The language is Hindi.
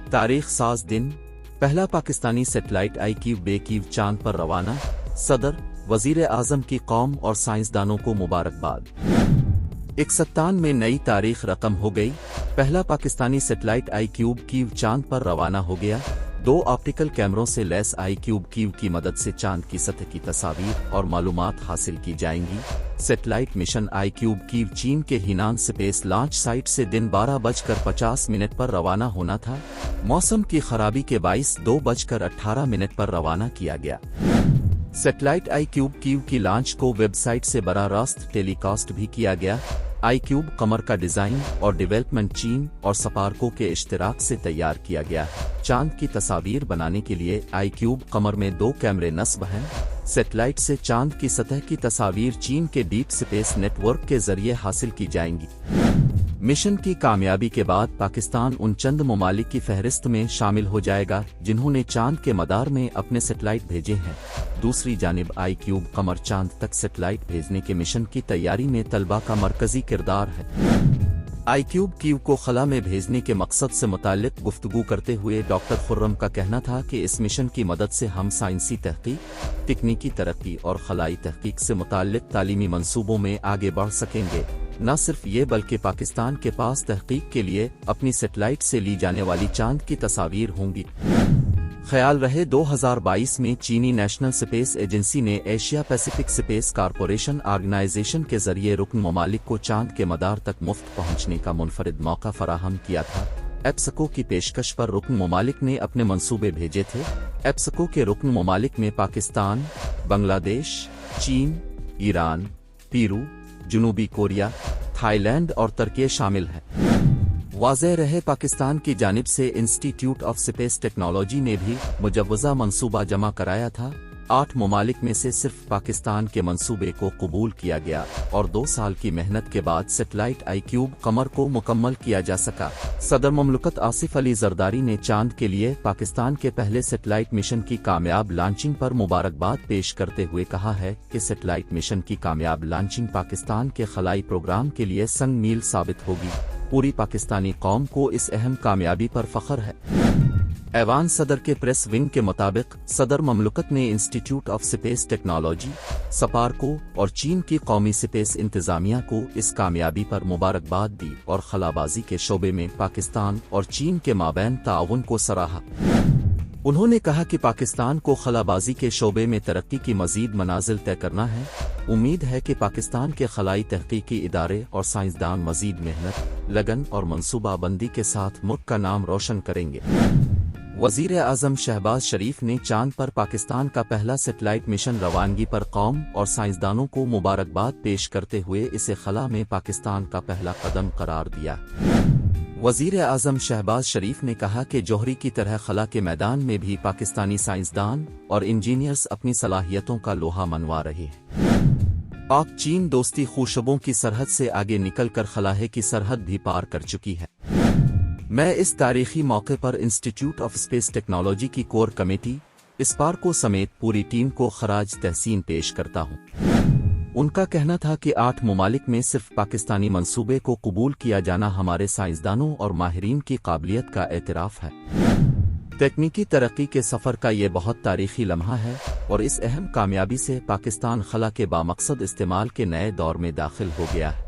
तारीख साज दिन, पहला पाकिस्तानी सैटेलाइट IQ-2 चांद पर रवाना। सदर, वजीर आजम की कौम और साइंसदानों को मुबारकबाद। 1971 में नई तारीख रकम हो गई। पहला पाकिस्तानी सैटेलाइट IQ-2 चांद पर रवाना हो गया। 2 ऑप्टिकल कैमरों से लैस IQ-2 की मदद से चांद की सतह की तस्वीर और मालूमात हासिल की जाएंगी। सैटेलाइट मिशन IQ-2 चीन के हीनान स्पेस लॉन्च साइट से दिन 12:50 पर रवाना होना था। मौसम की खराबी के बाइस 2:18 पर रवाना किया गया। सैटेलाइट IQ-2 की लॉन्च को वेबसाइट से बराह रास्त टेलीकास्ट भी किया गया। iCube कमर का डिजाइन और डेवलपमेंट चीन और सपारको के इश्तिराक से तैयार किया गया। चांद की तस्वीर बनाने के लिए iCube कमर में 2 कैमरे नस्ब हैं। सैटेलाइट से चांद की सतह की तस्वीर चीन के डीप स्पेस नेटवर्क के जरिए हासिल की जाएंगी। मिशन की कामयाबी के बाद पाकिस्तान उन चंद ममालिक की फहरिस्त में शामिल हो जाएगा जिन्होंने चांद के मदार में अपने सैटेलाइट भेजे हैं। दूसरी जानिब iCube कमर चांद तक सैटेलाइट भेजने के मिशन की तैयारी में तलबा का मरकजी किरदार है। iCube को खला में भेजने के मकसद से मुताल्लिक गुफ्तगू करते हुए डॉक्टर खुर्रम का कहना था कि इस मिशन की मदद से हम साइंसी तहकीक, तकनीकी तरक्की और खलाई तहकीक से मुताल्लिक तालीमी मंसूबों में आगे बढ़ सकेंगे। न सिर्फ ये बल्कि पाकिस्तान के पास तहकीक के लिए अपनी सैटेलाइट से ली जाने वाली चांद की तस्वीर होंगी। ख्याल रहे 2022 में चीनी नेशनल स्पेस एजेंसी ने Asia Pacific space corporation organization के जरिए रुकन ममालिक को चांद के मदार तक मुफ्त पहुंचने का मुनफरिद मौका फराहम किया था। एप्सको की पेशकश पर रुकन ममालिक ने अपने मंसूबे भेजे थे। एप्सको के रुकन ममालिक में पाकिस्तान, बांग्लादेश, चीन, ईरान, पेरू, जनूबी कोरिया, थाईलैंड और तुर्की शामिल है। वाज़ेह रहे पाकिस्तान की जानिब से इंस्टीट्यूट ऑफ स्पेस टेक्नोलॉजी ने भी मुजव्वज़ा मंसूबा जमा कराया था। 8 ममालिक में से सिर्फ पाकिस्तान के मंसूबे को कबूल किया गया और 2 साल की मेहनत के बाद सैटेलाइट iCube कमर को मुकम्मल किया जा सका। सदर ममलकत आसिफ अली जरदारी ने चांद के लिए पाकिस्तान के पहले सैटेलाइट मिशन की कामयाब लॉन्चिंग पर मुबारकबाद पेश करते हुए कहा है कि सैटेलाइट मिशन की कामयाब लॉन्चिंग पाकिस्तान के खलाई प्रोग्राम के लिए संग मील साबित होगी। पूरी पाकिस्तानी कौम को इस अहम कामयाबी पर फख्र है। ऐवान सदर के प्रेस विंग के मुताबिक सदर ममलकत ने इंस्टीट्यूट ऑफ स्पेस टेक्नोलॉजी, सपारको और चीन की कौमी स्पेस इंतजामिया को इस कामयाबी पर मुबारकबाद दी और खलाबाजी के शोबे में पाकिस्तान और चीन के माबैन ताउन को सराहा। उन्होंने कहा कि पाकिस्तान को खलाबाजी के शोबे में तरक्की की मजीद मनाजिल तय करना है। उम्मीद है कि पाकिस्तान के खलाई तहकीकी इदारे और साइंसदान मजीद मेहनत, लगन और मनसूबाबंदी के साथ मुल्क का नाम रोशन करेंगे। वजीर आजम शहबाज शरीफ ने चांद पर पाकिस्तान का पहला सैटेलाइट मिशन रवानगी पर कौम और साइंसदानों को मुबारकबाद पेश करते हुए इसे खला में पाकिस्तान का पहला कदम करार दिया। वजीर आजम शहबाज शरीफ ने कहा कि जौहरी की तरह खला के मैदान में भी पाकिस्तानी साइंसदान और इंजीनियर्स अपनी सलाहियतों का लोहा मनवा रहे हैं। पाक चीन दोस्ती खुशबों की सरहद से आगे निकलकर खलाहे की सरहद भी पार कर चुकी है। मैं इस तारीखी मौके पर इंस्टीट्यूट ऑफ स्पेस टेक्नोलॉजी की कोर कमेटी, इस्पारको समेत पूरी टीम को खराज तहसीन पेश करता हूँ। उनका कहना था कि 8 ममालिक में सिर्फ पाकिस्तानी मंसूबे को कबूल किया जाना हमारे साइंसदानों और माहिरीन की काबिलियत का एतराफ़ है। तकनीकी तरक्की के सफ़र का ये बहुत तारीखी लम्हा है और इस अहम कामयाबी से पाकिस्तान खला के बामकसद इस्तेमाल के नए दौर में दाखिल हो गया है।